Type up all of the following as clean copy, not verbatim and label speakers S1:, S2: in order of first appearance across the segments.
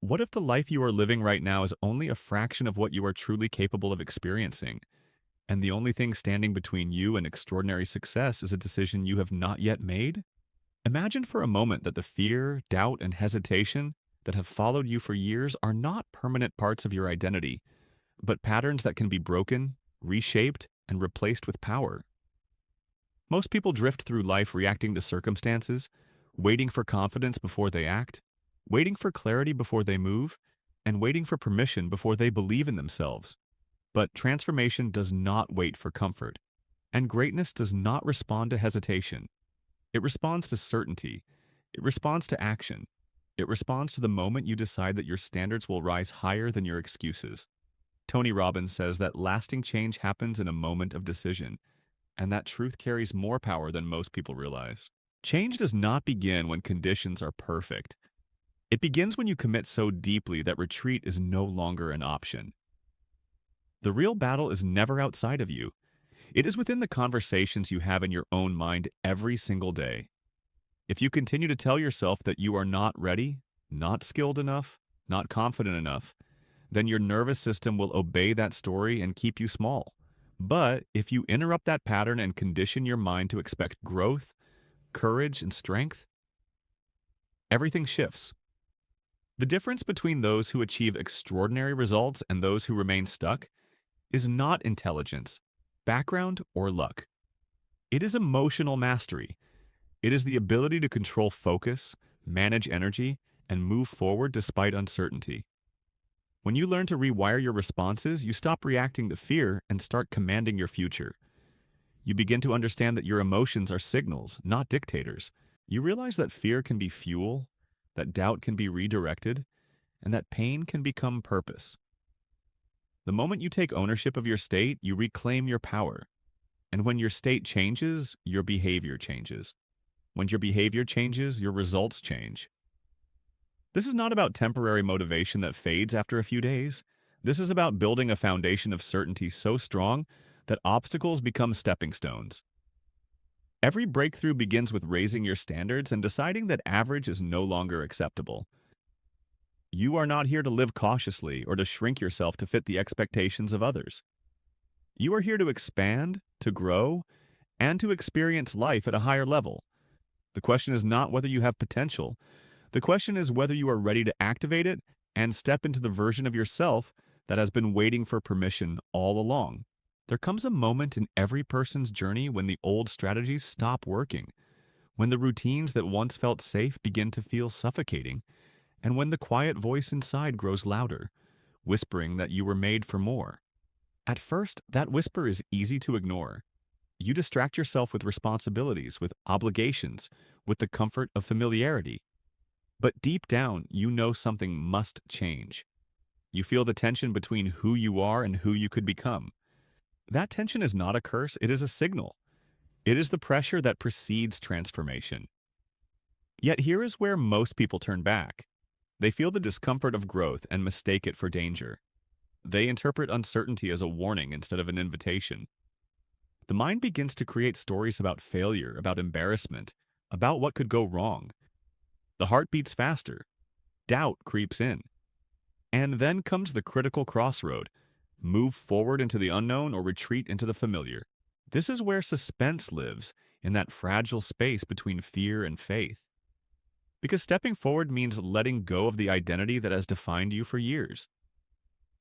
S1: What if the life you are living right now is only a fraction of what you are truly capable of experiencing, and the only thing standing between you and extraordinary success is a decision you have not yet made? Imagine for a moment that the fear, doubt, and hesitation that have followed you for years are not permanent parts of your identity, but patterns that can be broken, reshaped, and replaced with power. Most people drift through life reacting to circumstances, waiting for confidence before they act, waiting for clarity before they move, and waiting for permission before they believe in themselves. But transformation does not wait for comfort, and greatness does not respond to hesitation. It responds to certainty. It responds to action. It responds to the moment you decide that your standards will rise higher than your excuses. Tony Robbins says that lasting change happens in a moment of decision, and that truth carries more power than most people realize. Change does not begin when conditions are perfect. It begins when you commit so deeply that retreat is no longer an option. The real battle is never outside of you. It is within the conversations you have in your own mind every single day. If you continue to tell yourself that you are not ready, not skilled enough, not confident enough, then your nervous system will obey that story and keep you small. But if you interrupt that pattern and condition your mind to expect growth, courage, and strength, everything shifts. The difference between those who achieve extraordinary results and those who remain stuck is not intelligence, background, or luck. It is emotional mastery. It is the ability to control focus, manage energy, and move forward despite uncertainty. When you learn to rewire your responses, you stop reacting to fear and start commanding your future. You begin to understand that your emotions are signals, not dictators. You realize that fear can be fuel, that doubt can be redirected, and that pain can become purpose. The moment you take ownership of your state, you reclaim your power. And when your state changes, your behavior changes. When your behavior changes, your results change. This is not about temporary motivation that fades after a few days. This is about building a foundation of certainty so strong that obstacles become stepping stones. Every breakthrough begins with raising your standards and deciding that average is no longer acceptable. You are not here to live cautiously or to shrink yourself to fit the expectations of others. You are here to expand, to grow, and to experience life at a higher level. The question is not whether you have potential. The question is whether you are ready to activate it and step into the version of yourself that has been waiting for permission all along. There comes a moment in every person's journey when the old strategies stop working, when the routines that once felt safe begin to feel suffocating, and when the quiet voice inside grows louder, whispering that you were made for more. At first, that whisper is easy to ignore. You distract yourself with responsibilities, with obligations, with the comfort of familiarity. But deep down, you know something must change. You feel the tension between who you are and who you could become. That tension is not a curse, it is a signal. It is the pressure that precedes transformation. Yet here is where most people turn back. They feel the discomfort of growth and mistake it for danger. They interpret uncertainty as a warning instead of an invitation. The mind begins to create stories about failure, about embarrassment, about what could go wrong. The heart beats faster. Doubt creeps in. And then comes the critical crossroad. Move forward into the unknown or retreat into the familiar. This is where suspense lives, in that fragile space between fear and faith. Because stepping forward means letting go of the identity that has defined you for years.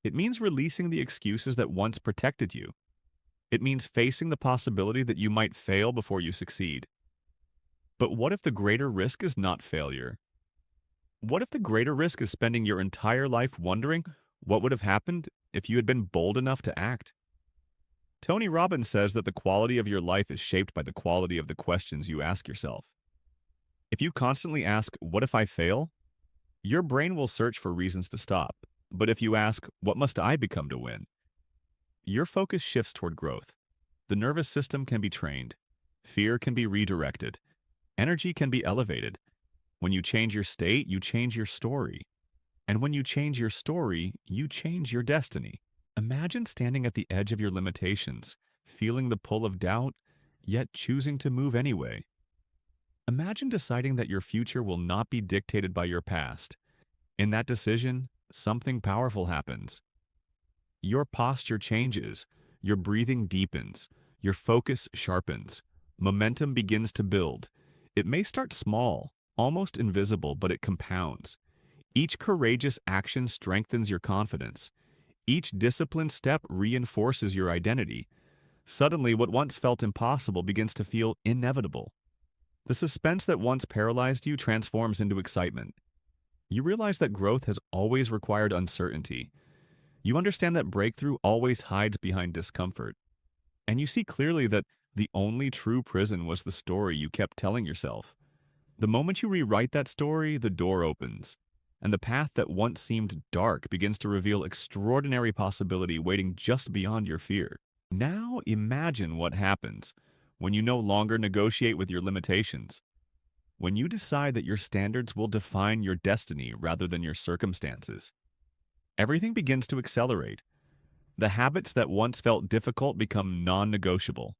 S1: It means releasing the excuses that once protected you. It means facing the possibility that you might fail before you succeed. But what if the greater risk is not failure? What if the greater risk is spending your entire life wondering what would have happened if you had been bold enough to act? Tony Robbins says that the quality of your life is shaped by the quality of the questions you ask yourself. If you constantly ask, "What if I fail?" your brain will search for reasons to stop. But if you ask, "What must I become to win?" your focus shifts toward growth. The nervous system can be trained. Fear can be redirected. Energy can be elevated. When you change your state, you change your story. And when you change your story, you change your destiny. Imagine standing at the edge of your limitations, feeling the pull of doubt, yet choosing to move anyway. Imagine deciding that your future will not be dictated by your past. In that decision, something powerful happens. Your posture changes, your breathing deepens, your focus sharpens, momentum begins to build. It may start small, almost invisible, but it compounds. Each courageous action strengthens your confidence. Each disciplined step reinforces your identity. Suddenly, what once felt impossible begins to feel inevitable. The suspense that once paralyzed you transforms into excitement. You realize that growth has always required uncertainty. You understand that breakthrough always hides behind discomfort. And you see clearly that the only true prison was the story you kept telling yourself. The moment you rewrite that story, the door opens, and the path that once seemed dark begins to reveal extraordinary possibility waiting just beyond your fear. Now imagine what happens when you no longer negotiate with your limitations, when you decide that your standards will define your destiny rather than your circumstances. Everything begins to accelerate. The habits that once felt difficult become non-negotiable.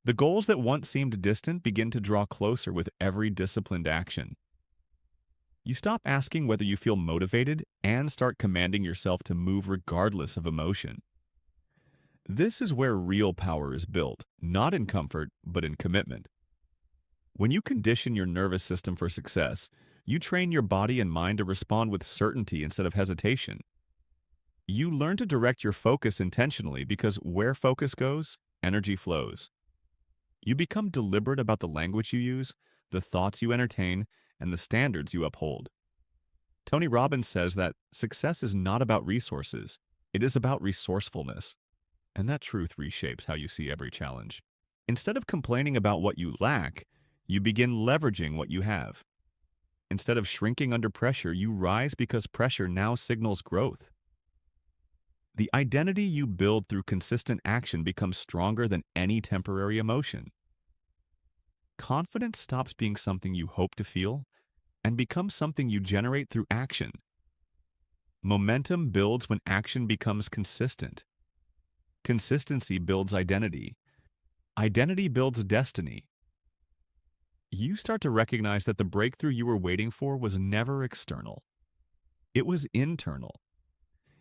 S1: The goals that once seemed distant begin to draw closer with every disciplined action. You stop asking whether you feel motivated and start commanding yourself to move regardless of emotion. This is where real power is built, not in comfort, but in commitment. When you condition your nervous system for success, you train your body and mind to respond with certainty instead of hesitation. You learn to direct your focus intentionally because where focus goes, energy flows. You become deliberate about the language you use, the thoughts you entertain, and the standards you uphold. Tony Robbins says that success is not about resources, it is about resourcefulness. And that truth reshapes how you see every challenge. Instead of complaining about what you lack, you begin leveraging what you have. Instead of shrinking under pressure, you rise because pressure now signals growth. The identity you build through consistent action becomes stronger than any temporary emotion. Confidence stops being something you hope to feel and becomes something you generate through action. Momentum builds when action becomes consistent. Consistency builds identity. Identity builds destiny. You start to recognize that the breakthrough you were waiting for was never external. It was internal.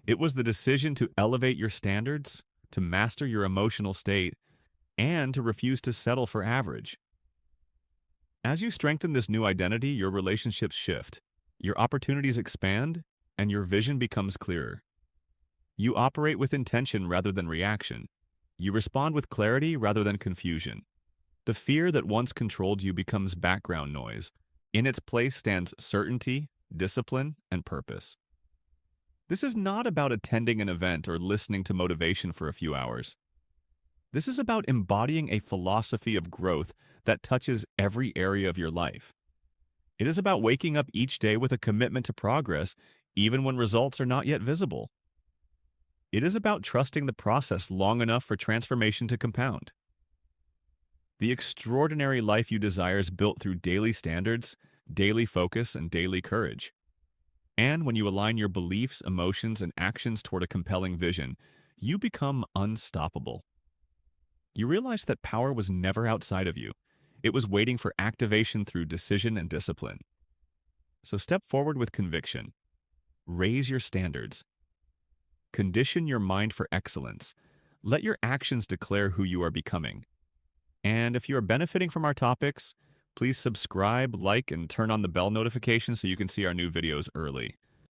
S1: It was the decision to elevate your standards, to master your emotional state, and to refuse to settle for average. As you strengthen this new identity, your relationships shift, your opportunities expand, and your vision becomes clearer. You operate with intention rather than reaction. You respond with clarity rather than confusion. The fear that once controlled you becomes background noise. In its place stands certainty, discipline, and purpose. This is not about attending an event or listening to motivation for a few hours. This is about embodying a philosophy of growth that touches every area of your life. It is about waking up each day with a commitment to progress, even when results are not yet visible. It is about trusting the process long enough for transformation to compound. The extraordinary life you desire is built through daily standards, daily focus, and daily courage. And when you align your beliefs, emotions, and actions toward a compelling vision, you become unstoppable. You realize that power was never outside of you. It was waiting for activation through decision and discipline. So step forward with conviction. Raise your standards. Condition your mind for excellence. Let your actions declare who you are becoming. And if you are benefiting from our topics, please subscribe, like, and turn on the bell notification so you can see our new videos early.